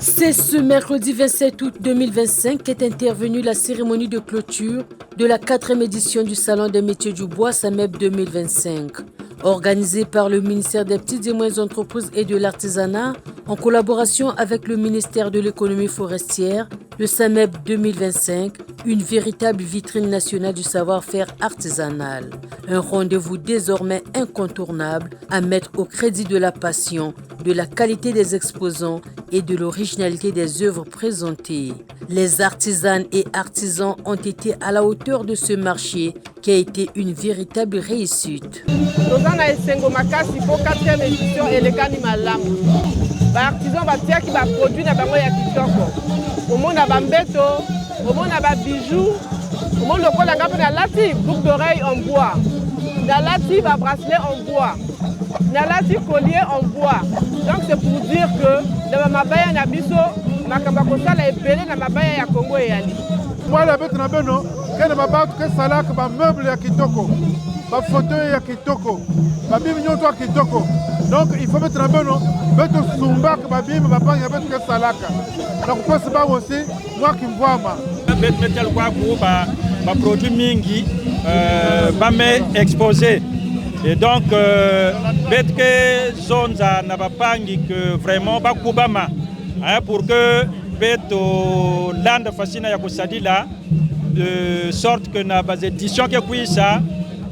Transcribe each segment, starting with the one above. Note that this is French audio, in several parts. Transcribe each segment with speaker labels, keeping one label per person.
Speaker 1: C'est ce mercredi 27 août 2025 qu'est intervenue la cérémonie de clôture de la 4e édition du Salon des métiers du bois SAMEB 2025. Organisée par le ministère des Petites et Moyennes Entreprises et de l'Artisanat, en collaboration avec le ministère de l'Économie forestière, le SAMEB 2025, une véritable vitrine nationale du savoir-faire artisanal. Un rendez-vous désormais incontournable à mettre au crédit de la passion, de la qualité des exposants et de l'originalité des œuvres présentées. Les artisanes et artisans ont été à la hauteur de ce marché qui a été une véritable réussite.
Speaker 2: Bracelet en bois, nalati collier en bois. Donc c'est pour dire que dans ma mabaya na biso makamba kosala ebele na mabaya ya Congo eyali.
Speaker 3: Moi la bête na beno, kene babatu ke salaka ba meuble ya kitoko, ba fauteuil ya kitoko, ba bimi nyoto ya kitoko. Donc il faut mettre na beno, beto sumbaka ba bimi ba panga beto ke salaka. Donc quoi c'est pas aussi moi qui me vois ma.
Speaker 4: Bet metal kwa ko ba produit mingi ba me exposé. Et donc, que zone na bapangi que vraiment bakubama pour que beto land fascina ya kusadila de sorte que na base édition que kuisa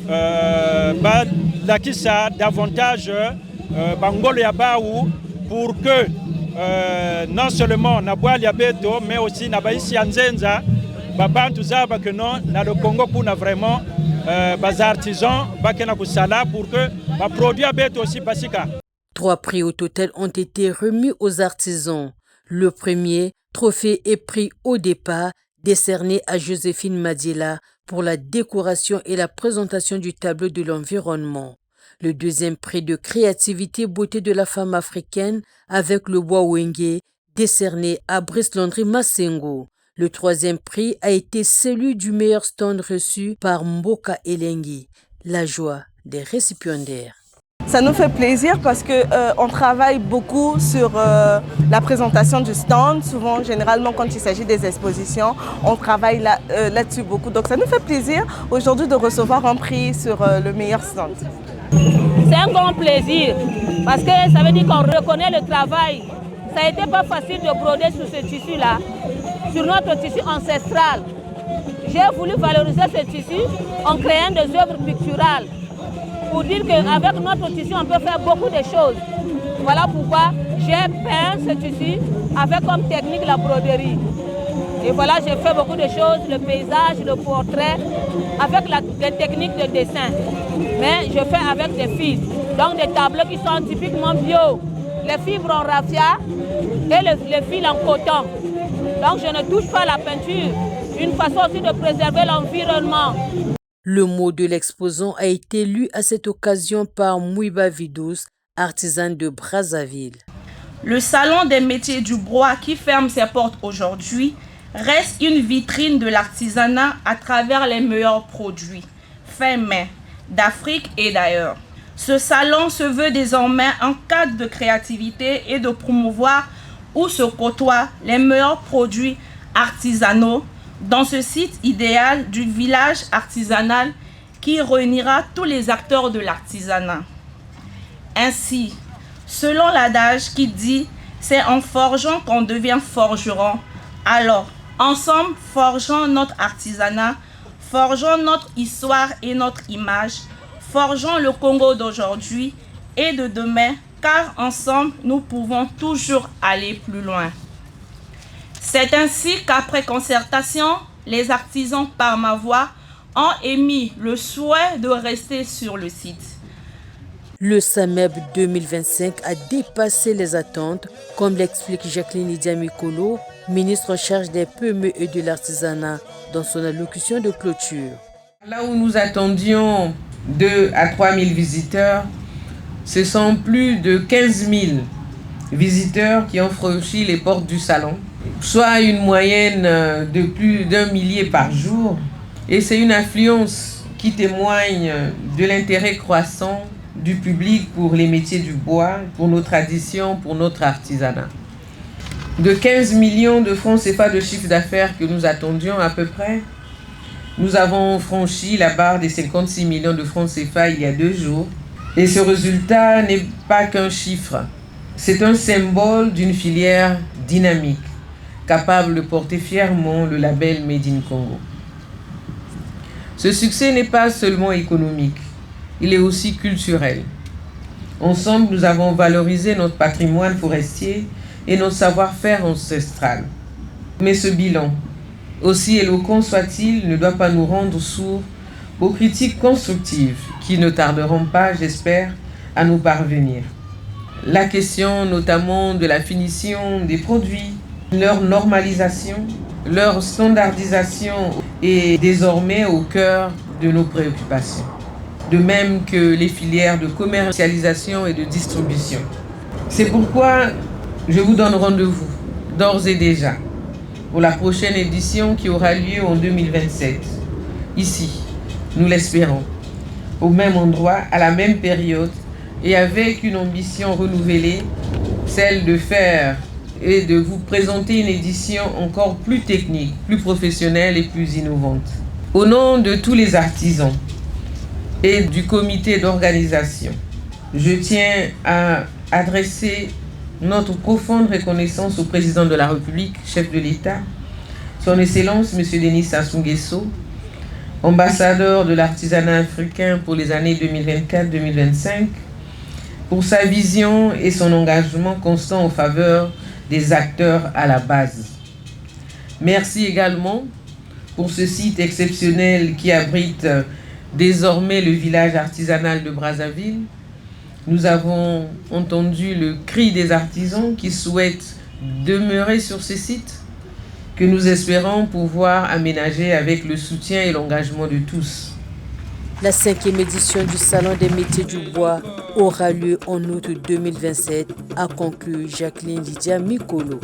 Speaker 4: ba lakisa davantage bangolo ya baou pour que non seulement na boali ya beto mais aussi na baisi ya nzenza babantu zaba que non na le Congo kuna vraiment bas artisans bakena kusala pour que ba produit abet aussi basika.
Speaker 1: 3 prix au total ont été remis aux artisans. Le premier, trophée et prix au départ, décerné à Joséphine Madiela pour la décoration et la présentation du tableau de l'environnement. Le deuxième prix de créativité beauté de la femme africaine avec le bois wenge, décerné à Brice Landry Massengo. Le troisième prix a été celui du meilleur stand reçu par Mboka Elengi, la joie des récipiendaires.
Speaker 5: Ça nous fait plaisir parce qu'on travaille beaucoup sur la présentation du stand. Souvent, généralement, quand il s'agit des expositions, on travaille là-dessus beaucoup. Donc ça nous fait plaisir aujourd'hui de recevoir un prix sur le meilleur stand.
Speaker 6: C'est un grand plaisir parce que ça veut dire qu'on reconnaît le travail. Ça n'a été pas facile de broder sur ce tissu-là, sur notre tissu ancestral. J'ai voulu valoriser ce tissu en créant des œuvres picturales pour dire qu'avec notre tissu, on peut faire beaucoup de choses. Voilà pourquoi j'ai peint ce tissu avec comme technique la broderie. Et voilà, j'ai fait beaucoup de choses, le paysage, le portrait, avec les techniques de dessin. Mais je fais avec des fils, donc des tableaux qui sont typiquement bio. Les fibres en raffia et les fils en coton. Donc je ne touche pas la peinture. Une façon aussi de préserver l'environnement.
Speaker 1: Le mot de l'exposant a été lu à cette occasion par Mouiba Vidous, artisane de Brazzaville.
Speaker 7: Le salon des métiers du bois qui ferme ses portes aujourd'hui reste une vitrine de l'artisanat à travers les meilleurs produits faits main d'Afrique et d'ailleurs. Ce salon se veut désormais un cadre de créativité et de promouvoir où se côtoient les meilleurs produits artisanaux dans ce site idéal du village artisanal qui réunira tous les acteurs de l'artisanat. Ainsi, selon l'adage qui dit « c'est en forgeant qu'on devient forgeron », alors ensemble forgeons notre artisanat, forgeons notre histoire et notre image, forgeons le Congo d'aujourd'hui et de demain, car ensemble, nous pouvons toujours aller plus loin. C'est ainsi qu'après concertation, les artisans par ma voix ont émis le souhait de rester sur le site.
Speaker 1: Le SAMEB 2025 a dépassé les attentes, comme l'explique Jacqueline Idiamikolo, ministre en charge des PME et de l'artisanat, dans son allocution de clôture.
Speaker 8: Là où nous attendions 2 à 3 000 visiteurs, ce sont plus de 15 000 visiteurs qui ont franchi les portes du salon, soit une moyenne de plus d'1 millier par jour. Et c'est une affluence qui témoigne de l'intérêt croissant du public pour les métiers du bois, pour nos traditions, pour notre artisanat. de 15 millions de francs CFA de chiffre d'affaires que nous attendions à peu près, nous avons franchi la barre des 56 millions de francs CFA il y a 2 jours. Et ce résultat n'est pas qu'un chiffre. C'est un symbole d'une filière dynamique, capable de porter fièrement le label Made in Congo. Ce succès n'est pas seulement économique, il est aussi culturel. Ensemble, nous avons valorisé notre patrimoine forestier et notre savoir-faire ancestral. Mais ce bilan, aussi éloquent soit-il, ne doit pas nous rendre sourds aux critiques constructives qui ne tarderont pas, j'espère, à nous parvenir. La question notamment de la finition des produits, leur normalisation, leur standardisation est désormais au cœur de nos préoccupations. De même que les filières de commercialisation et de distribution. C'est pourquoi je vous donne rendez-vous, d'ores et déjà, pour la prochaine édition qui aura lieu en 2027. Ici, nous l'espérons, au même endroit, à la même période, et avec une ambition renouvelée, celle de faire et de vous présenter une édition encore plus technique, plus professionnelle et plus innovante. Au nom de tous les artisans et du comité d'organisation, je tiens à adresser notre profonde reconnaissance au président de la République, chef de l'État, son Excellence M. Denis Sassou Nguesso, ambassadeur de l'artisanat africain pour les années 2024-2025, pour sa vision et son engagement constant en faveur des acteurs à la base. Merci également pour ce site exceptionnel qui abrite désormais le village artisanal de Brazzaville. Nous avons entendu le cri des artisans qui souhaitent demeurer sur ce site, que nous espérons pouvoir aménager avec le soutien et l'engagement de tous.
Speaker 1: La 5e édition du Salon des métiers du bois aura lieu en août 2027, a conclu Jacqueline Lydia Mikolo.